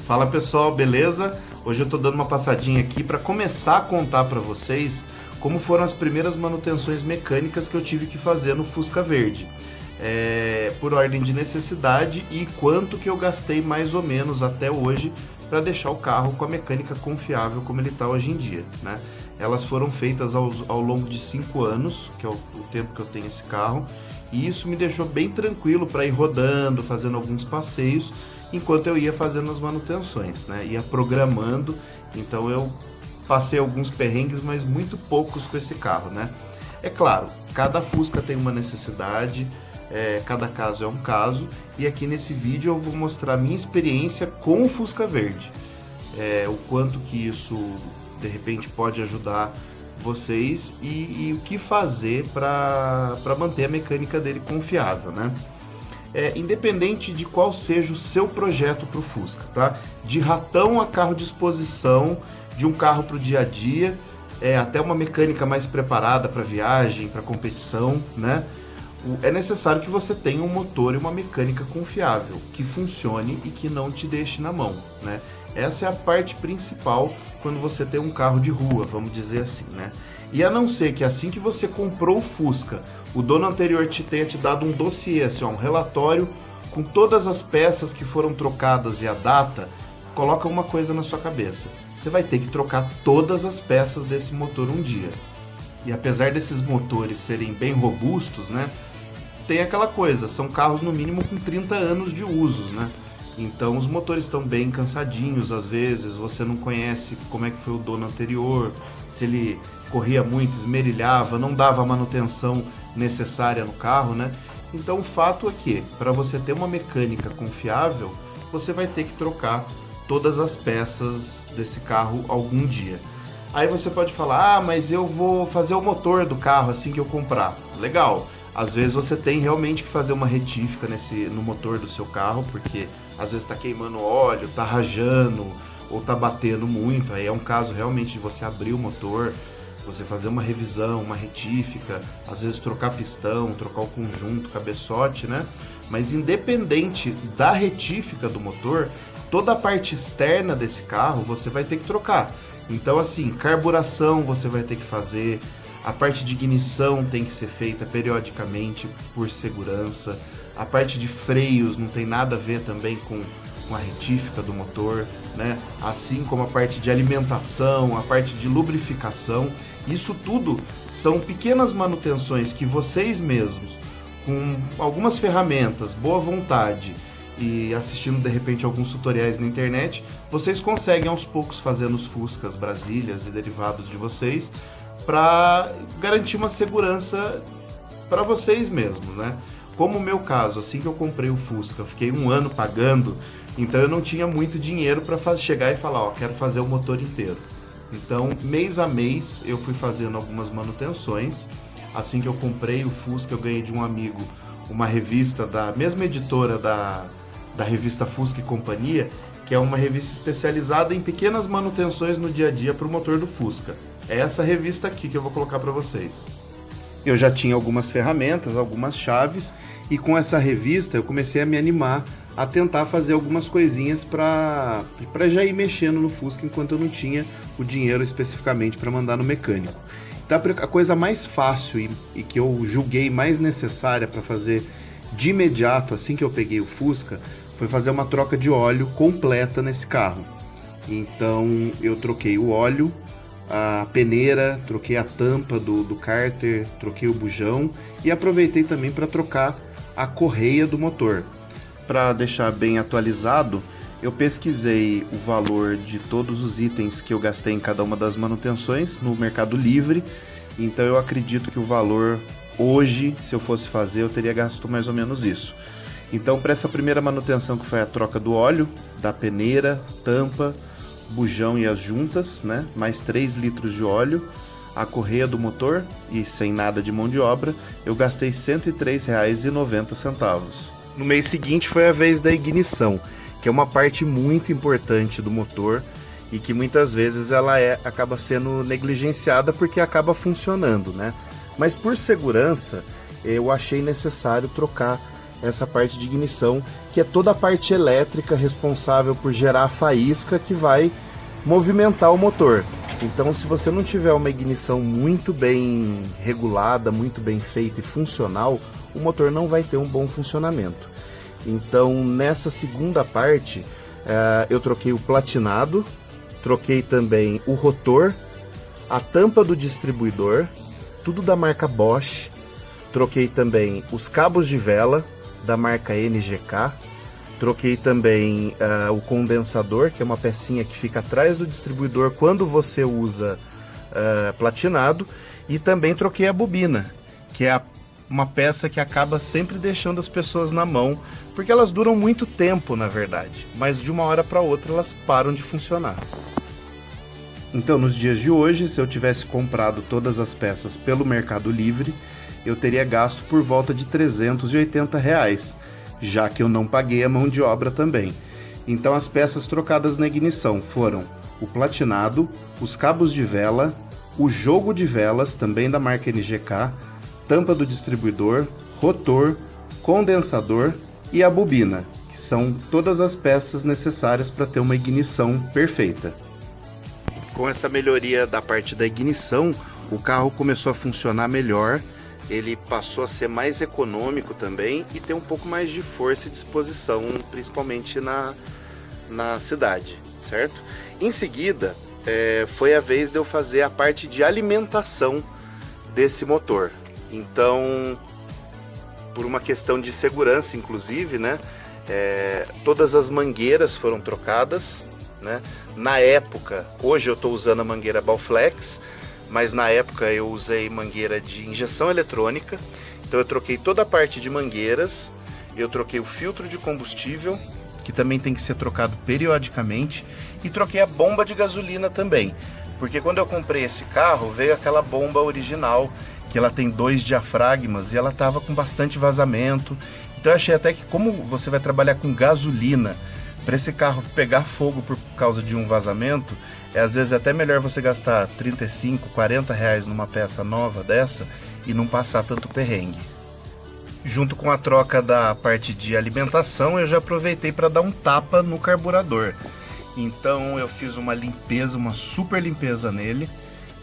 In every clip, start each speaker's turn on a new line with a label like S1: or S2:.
S1: Fala pessoal, beleza? Hoje eu tô dando uma passadinha aqui para começar a contar para vocês como foram as primeiras manutenções mecânicas que eu tive que fazer no Fusca Verde. Por ordem de necessidade e quanto que eu gastei mais ou menos até hoje para deixar o carro com a mecânica confiável como ele está hoje em dia, né? Elas foram feitas ao longo de 5 anos, que é o tempo que eu tenho esse carro, e isso me deixou bem tranquilo para ir rodando, fazendo alguns passeios, enquanto eu ia fazendo as manutenções, né? Ia programando, então eu passei alguns perrengues, mas muito poucos com esse carro, né? É claro, cada Fusca tem uma necessidade, cada caso é um caso, e aqui nesse vídeo eu vou mostrar a minha experiência com o Fusca Verde, o quanto que isso de repente pode ajudar vocês e o que fazer para manter a mecânica dele confiável, né? Independente de qual seja o seu projeto para o Fusca, tá? De ratão a carro de exposição, de um carro para o dia a dia, até uma mecânica mais preparada para viagem, para competição, né? É necessário que você tenha um motor e uma mecânica confiável, que funcione e que não te deixe na mão, né? Essa é a parte principal quando você tem um carro de rua, vamos dizer assim, né? E a não ser que assim que você comprou o Fusca, o dono anterior tenha te dado um dossiê, assim, um relatório com todas as peças que foram trocadas e a data, coloca uma coisa na sua cabeça: você vai ter que trocar todas as peças desse motor um dia. E apesar desses motores serem bem robustos, né, tem aquela coisa, são carros no mínimo com 30 anos de usos, né? Então os motores estão bem cansadinhos, às vezes você não conhece como é que foi o dono anterior, se ele corria muito, esmerilhava, não dava a manutenção necessária no carro, né? Então o fato é que, para você ter uma mecânica confiável, você vai ter que trocar todas as peças desse carro algum dia. Aí você pode falar, mas eu vou fazer o motor do carro assim que eu comprar. Legal, às vezes você tem realmente que fazer uma retífica no motor do seu carro, porque às vezes está queimando óleo, está rajando ou está batendo muito. Aí é um caso realmente de você abrir o motor, você fazer uma revisão, uma retífica, às vezes trocar pistão, trocar o conjunto, cabeçote, né? Mas independente da retífica do motor, toda a parte externa desse carro você vai ter que trocar. Então assim, carburação você vai ter que fazer, a parte de ignição tem que ser feita periodicamente por segurança, a parte de freios não tem nada a ver também com a retífica do motor, né? Assim como a parte de alimentação, a parte de lubrificação, isso tudo são pequenas manutenções que vocês mesmos, com algumas ferramentas, boa vontade e assistindo de repente alguns tutoriais na internet, vocês conseguem aos poucos fazer nos Fuscas, Brasílias e derivados de vocês, para garantir uma segurança para vocês mesmos, né? Como o meu caso, assim que eu comprei o Fusca, eu fiquei 1 ano pagando, então eu não tinha muito dinheiro para chegar e falar, ó, quero fazer o motor inteiro. Então, mês a mês, eu fui fazendo algumas manutenções. Assim que eu comprei o Fusca, eu ganhei de um amigo uma revista da mesma editora da revista Fusca e Companhia, que é uma revista especializada em pequenas manutenções no dia a dia para o motor do Fusca. É essa revista aqui que eu vou colocar para vocês. Eu já tinha algumas ferramentas, algumas chaves, e com essa revista eu comecei a me animar a tentar fazer algumas coisinhas para já ir mexendo no Fusca enquanto eu não tinha o dinheiro especificamente para mandar no mecânico. Então a coisa mais fácil e que eu julguei mais necessária para fazer de imediato assim que eu peguei o Fusca foi fazer uma troca de óleo completa nesse carro. Então eu troquei o óleo, a peneira, troquei a tampa do cárter, troquei o bujão e aproveitei também para trocar a correia do motor. Para deixar bem atualizado, eu pesquisei o valor de todos os itens que eu gastei em cada uma das manutenções no Mercado Livre, então eu acredito que o valor hoje, se eu fosse fazer, eu teria gasto mais ou menos isso. Então, para essa primeira manutenção, que foi a troca do óleo, da peneira, tampa, bujão e as juntas, né? Mais 3 litros de óleo, a correia do motor e sem nada de mão de obra, eu gastei R$ 103,90. No mês seguinte foi a vez da ignição, que é uma parte muito importante do motor e que muitas vezes ela acaba sendo negligenciada porque acaba funcionando, né? Mas por segurança, eu achei necessário trocar essa parte de ignição, que é toda a parte elétrica responsável por gerar a faísca que vai movimentar o motor. Então, se você não tiver uma ignição muito bem regulada, muito bem feita e funcional, o motor não vai ter um bom funcionamento. Então, nessa segunda parte, eu troquei o platinado, troquei também o rotor, a tampa do distribuidor, tudo da marca Bosch. Troquei também os cabos de vela da marca NGK. Troquei também o condensador, que é uma pecinha que fica atrás do distribuidor quando você usa platinado. E também troquei a bobina, que é uma peça que acaba sempre deixando as pessoas na mão, porque elas duram muito tempo, na verdade, mas de uma hora para outra elas param de funcionar. Então, nos dias de hoje, se eu tivesse comprado todas as peças pelo Mercado Livre, eu teria gasto por volta de R$380, já que eu não paguei a mão de obra também. Então, as peças trocadas na ignição foram o platinado, os cabos de vela, o jogo de velas, também da marca NGK, tampa do distribuidor, rotor, condensador e a bobina, que são todas as peças necessárias para ter uma ignição perfeita. Com essa melhoria da parte da ignição, o carro começou a funcionar melhor, ele passou a ser mais econômico também e ter um pouco mais de força e disposição, principalmente na cidade, certo? Em seguida, foi a vez de eu fazer a parte de alimentação desse motor. Então, por uma questão de segurança, inclusive, né, todas as mangueiras foram trocadas, né? Na época, hoje eu estou usando a mangueira Bowflex, mas na época eu usei mangueira de injeção eletrônica. Então eu troquei toda a parte de mangueiras, eu troquei o filtro de combustível, que também tem que ser trocado periodicamente, e troquei a bomba de gasolina também, porque quando eu comprei esse carro veio aquela bomba original, que ela tem 2 diafragmas e ela estava com bastante vazamento. Então eu achei até que, como você vai trabalhar com gasolina, para esse carro pegar fogo por causa de um vazamento, às vezes até melhor você gastar 35, 40 reais numa peça nova dessa e não passar tanto perrengue. Junto com a troca da parte de alimentação, eu já aproveitei para dar um tapa no carburador. Então eu fiz uma limpeza, uma super limpeza nele,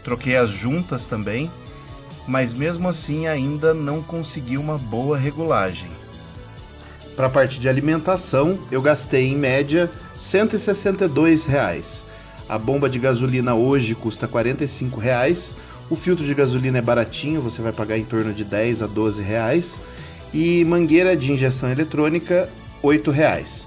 S1: troquei as juntas também, mas mesmo assim ainda não consegui uma boa regulagem. Para a parte de alimentação, eu gastei em média R$162. A bomba de gasolina hoje custa R$45. O filtro de gasolina é baratinho, você vai pagar em torno de R$10 a R$12. E mangueira de injeção eletrônica, R$8.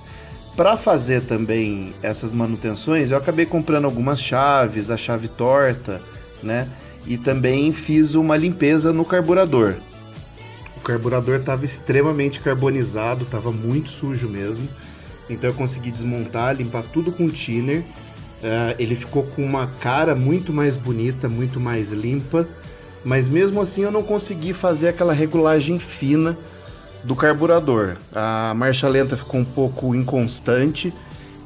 S1: Para fazer também essas manutenções, eu acabei comprando algumas chaves, a chave torta, né? E também fiz uma limpeza no carburador. O carburador estava extremamente carbonizado, estava muito sujo mesmo. Então eu consegui desmontar, limpar tudo com thinner. Ele ficou com uma cara muito mais bonita, muito mais limpa. Mas mesmo assim eu não consegui fazer aquela regulagem fina do carburador. A marcha lenta ficou um pouco inconstante.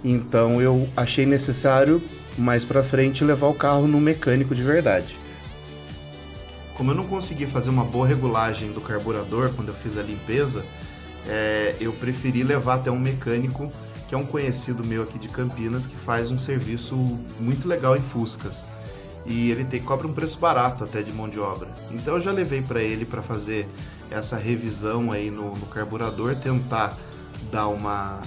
S1: Então eu achei necessário mais para frente levar o carro no mecânico de verdade. Como eu não consegui fazer uma boa regulagem do carburador quando eu fiz a limpeza, eu preferi levar até um mecânico, que é um conhecido meu aqui de Campinas, que faz um serviço muito legal em Fuscas. E ele cobra um preço barato até de mão de obra. Então eu já levei para ele para fazer essa revisão aí no carburador, tentar dar uma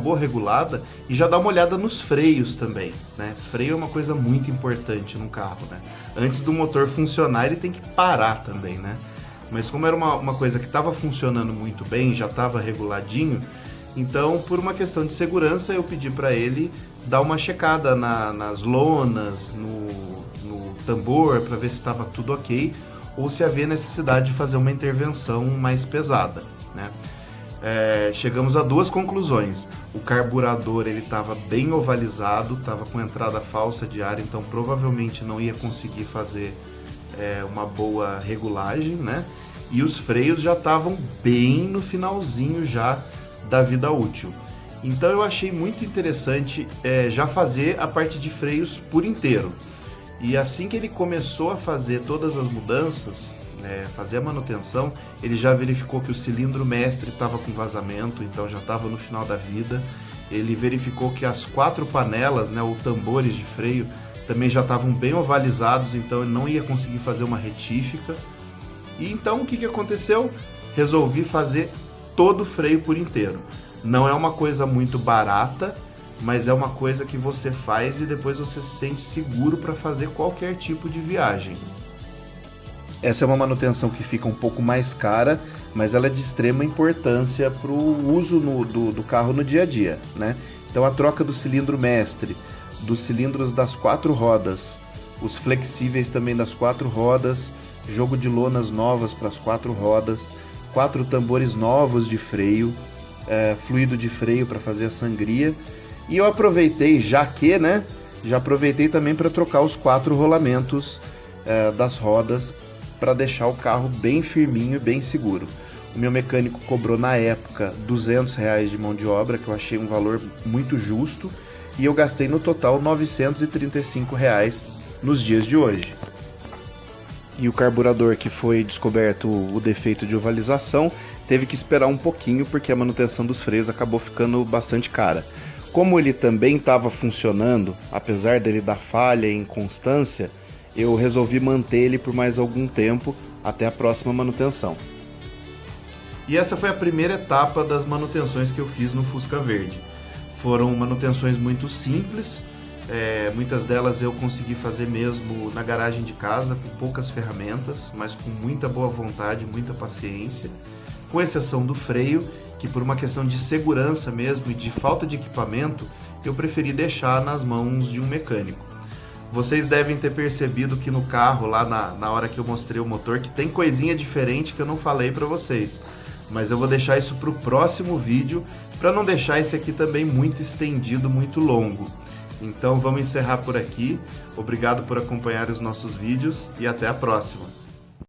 S1: boa regulada e já dar uma olhada nos freios também, né? Freio é uma coisa muito importante no carro, né? Antes do motor funcionar, ele tem que parar também, né? Mas como era uma coisa que estava funcionando muito bem, já estava reguladinho, então, por uma questão de segurança, eu pedi para ele dar uma checada nas lonas, no tambor, para ver se estava tudo ok, ou se havia necessidade de fazer uma intervenção mais pesada, né? Chegamos a 2 conclusões. O carburador ele estava bem ovalizado, estava com entrada falsa de ar, então provavelmente não ia conseguir fazer uma boa regulagem, né? E os freios já estavam bem no finalzinho já da vida útil. Então eu achei muito interessante já fazer a parte de freios por inteiro. E assim que ele começou a fazer todas as mudanças, fazer a manutenção, ele já verificou que o cilindro mestre estava com vazamento, então já estava no final da vida. Ele verificou que as 4 panelas, né, ou tambores de freio, também já estavam bem ovalizados, então ele não ia conseguir fazer uma retífica. E então o que aconteceu? Resolvi fazer todo o freio por inteiro. Não é uma coisa muito barata, mas é uma coisa que você faz e depois você se sente seguro para fazer qualquer tipo de viagem. Essa é uma manutenção que fica um pouco mais cara, mas ela é de extrema importância para o uso do carro no dia a dia, né? Então a troca do cilindro mestre, dos cilindros das 4 rodas, os flexíveis também das 4 rodas, jogo de lonas novas para as 4 rodas, 4 tambores novos de freio, fluido de freio para fazer a sangria. E eu aproveitei, já aproveitei também para trocar os 4 rolamentos das rodas para deixar o carro bem firminho e bem seguro. O meu mecânico cobrou na época R$200 de mão de obra, que eu achei um valor muito justo, e eu gastei no total R$935 nos dias de hoje. E o carburador, que foi descoberto o defeito de ovalização, teve que esperar um pouquinho porque a manutenção dos freios acabou ficando bastante cara. Como ele também estava funcionando, apesar dele dar falha e inconstância, eu resolvi manter ele por mais algum tempo até a próxima manutenção. E essa foi a primeira etapa das manutenções que eu fiz no Fusca Verde. Foram manutenções muito simples, muitas delas eu consegui fazer mesmo na garagem de casa, com poucas ferramentas, mas com muita boa vontade, muita paciência, com exceção do freio, que por uma questão de segurança mesmo e de falta de equipamento, eu preferi deixar nas mãos de um mecânico. Vocês devem ter percebido que no carro, lá na hora que eu mostrei o motor, que tem coisinha diferente que eu não falei para vocês. Mas eu vou deixar isso para o próximo vídeo, para não deixar esse aqui também muito estendido, muito longo. Então vamos encerrar por aqui. Obrigado por acompanhar os nossos vídeos e até a próxima.